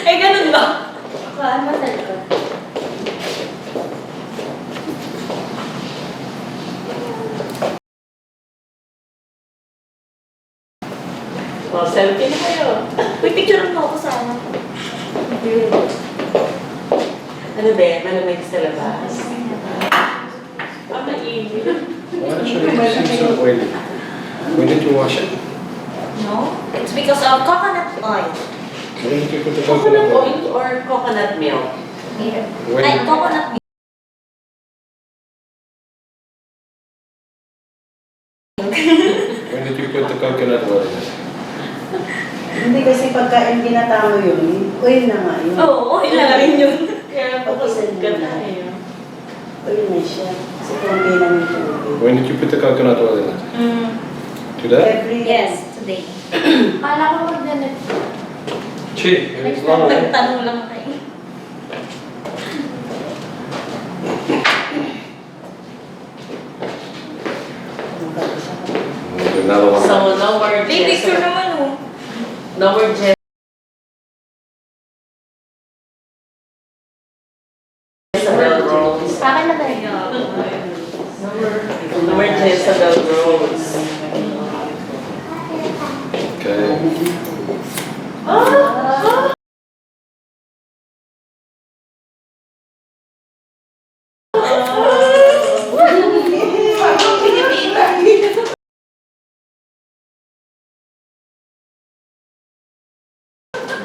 Eh, ganun lang. Saan ba sa likod? O, selfie na kayo. Uy, picture mo ako sa ano. Ano ba? Malamig sa labas. Mainit. Well, actually, it seems so oily. We need to wash it. No? It's because of coconut oil. We need to put the Coconut coconut oil. oil or coconut milk? Here. When Ay, you- coconut milk. When did you put the coconut oil in it? Hindi kasi pagkain ginatamo yun, oil na nga yun. Oo, ilalagin yun. Kaya focus ka na eh. Oil na siya. Kasi konti lang yung tubig. When did you put the coconut oil in it? Today? Every Yes, today. Kala ko mag-ganit. Gee, it's not oil. Nagtanong lang kayo. Another one. So, no more May picture naman oh. No more Jess Isabel Rose. Akin na tayo. No more Jezebel Rose. Okay.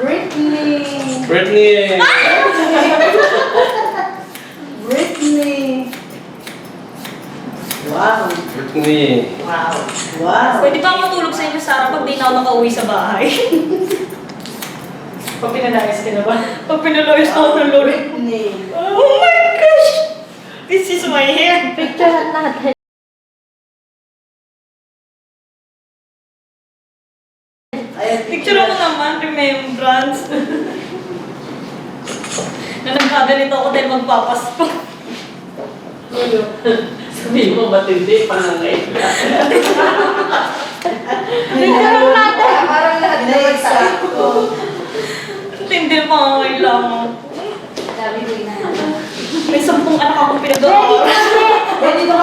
Britney! Brittany! Britney! Wow! Brittany! Wow. Wow! Pwede ba ako matulog sa inyo, Sarah, pag di na ako nakauwi sa bahay? Pag pinanayos ka na ba? Pag pinalayos ako ng lolo. Britney! Oh my gosh! This is my hair. Picturean natin. Ayan, Picture ako naman, remembrance. Na nagkaganito ako dahil magpapasko. Sabihin mo matindi, panangay ka. Picturean natin. Parang lahat na eksakto. Hindi pa nga kailangan. Sabi ko na. May 10 anak akong pinag-aaral. Pwede ka